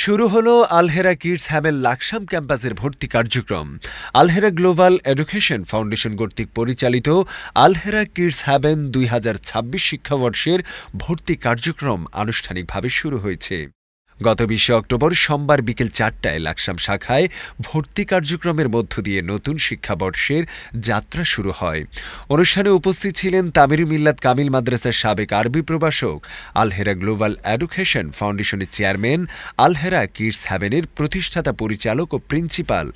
শুরু হলো Alhera kids haven Laksam ক্যাম্পাসের ভর্তি কার্যক্রম। আলহেরা গ্লোবাল এডুকেশন ফাউন্ডেশন কর্তৃক পরিচালিত আলহেরা কিডস হ্যাভেন ২০২৬ শিক্ষাবর্ষের ভর্তি কার্যক্রম আনুষ্ঠানিকভাবে শুরু হয়েছে। গত ২০ অক্টোবর সোমবার বিকেল ৪টায় লাকসাম শাখায় ভর্তি কার্যক্রমের মধ্য দিয়ে নতুন শিক্ষাবর্ষের যাত্রা শুরু হয়। অনুষ্ঠানে উপস্থিত ছিলেন তামিরু মিল্লাত কামিল মাদ্রাসার সাবেক আরবি প্রভাষক, আলহেরা গ্লোবাল এডুকেশন ফাউন্ডেশনের চেয়ারম্যান, আলহেরা কিডস হ্যাভেনের প্রতিষ্ঠাতা পরিচালক ও প্রিন্সিপাল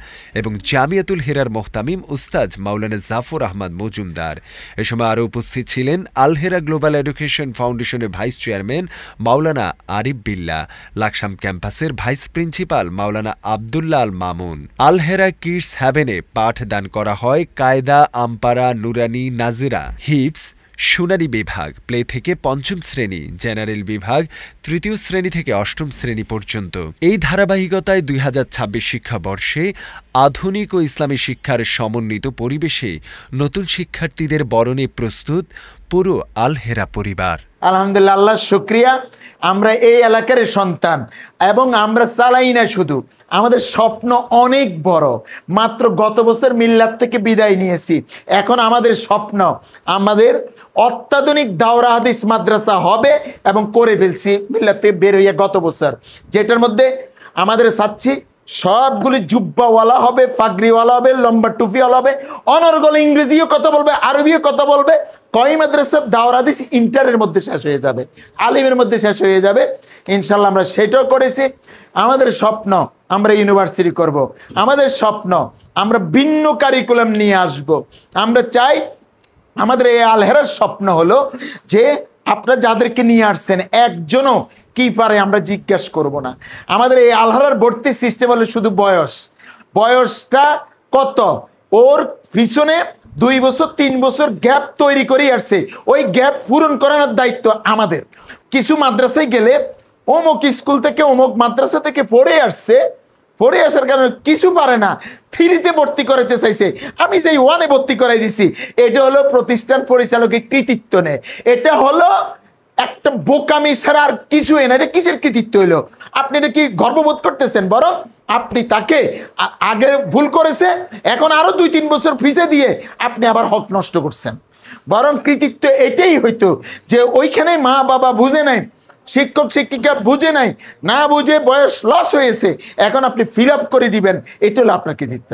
এবং জামিয়াতুল হেরার মোহতামিম উস্তাদ মাওলানা জাফর আহমদ মজুমদার। এ সময় আরও উপস্থিত ছিলেন আলহেরা গ্লোবাল এডুকেশন ফাউন্ডেশনের ভাইস চেয়ারম্যান মাওলানা আরিফ বিল্লাহ, লাকসাম ক্যাম্পাসের ভাইস প্রিন্সিপাল মাওলানা আবদুল্লাহ আল মামুন। আলহেরা কিডস হ্যাভেনে পাঠদান করা হয় কায়দা, আমপারা, নুরানি, নাজিরা, হিপস, শুনানি বিভাগ, প্লে থেকে পঞ্চম শ্রেণী, জেনারেল বিভাগ তৃতীয় শ্রেণী থেকে অষ্টম শ্রেণী পর্যন্ত। এই ধারাবাহিকতায় ২০২৬ শিক্ষাবর্ষে আধুনিক ও ইসলামী শিক্ষার সমন্বিত পরিবেশে নতুন শিক্ষার্থীদের বরণে প্রস্তুত পুরো আলহেরা পরিবার। আলহামদুলিল্লাহ, আল্লাহর শুকরিয়া। আমরা এই এলাকার সন্তান এবং আমরা চালাই না শুধু, আমাদের স্বপ্ন অনেক বড়। মাত্র গত বছর মিল্লাত থেকে বিদায় নিয়েছি, এখন আমাদের স্বপ্ন আমাদের অত্যাধুনিক দাওরা হাদিস মাদ্রাসা হবে এবং করে ফেলছি মিল্লাত থেকে বের হইয়া গত বছর, যেটার মধ্যে আমাদের চাচ্ছি সবগুলি জুব্বাওয়ালা হবে, ফাগরিওয়ালা হবে, লম্বা টুপিওয়ালা হবে, অনর্গল ইংরেজিও কথা বলবে, আরবিও কথা বলবে। কয় মাদ্রাসার দাওরা হাদিস ইন্টারের মধ্যে শেষ হয়ে যাবে, আলিমের মধ্যে শেষ হয়ে যাবে ইনশাল্লাহ। আমরা সেটাও করেছি। আমাদের স্বপ্ন আমরা ইউনিভার্সিটি করব, আমাদের স্বপ্ন আমরা ভিন্ন কারিকুলাম নিয়ে আসব। আমরা চাই, আমাদের এই আলহেরার স্বপ্ন হলো যে আপনারা যাদেরকে নিয়ে আসছেন একজনও কি পারে আমরা জিজ্ঞাসা করব না। আমাদের এই আলহেরার ভর্তি সিস্টেম হলো শুধু বয়সটা কত, ওর পিছনে ২ বছর ৩ বছর গ্যাপ তৈরি করে আসছে, ওই গ্যাপ পূরণ করানোর দায়িত্ব আমাদের। কিছু মাদ্রাসায় গেলে অমুক স্কুল থেকে অমুক মাদ্রাসা থেকে পড়ে আসার কারণে কিছু পারে না, 3-তে ভর্তি করাতে চাইছে, আমি যেই 1-এ ভর্তি করাই দিছি। এটা হলো প্রতিষ্ঠান পরিচালকের কৃতিত্ব নেই, এটা হলো একটা বোকামি ছাড়া আর কিছু না। এটা কিসের কৃতিত্ব হইলো? আপনি এটা কি গর্ববোধ করতেছেন? বরং আপনি তাকে আগে ভুল করেছে, এখন আরো 2-3 বছর ফিসে দিয়ে আপনি আবার হক নষ্ট করছেন। বরং কৃতিত্ব এটাই হইতো যে ওইখানে মা বাবা বুঝে নাই, শিক্ষক শিক্ষিকা বুঝে নাই, না বুঝে বয়স লস হয়েছে, এখন আপনি ফিল আপ করে দিবেন, এটা হলো আপনার কৃতিত্ব।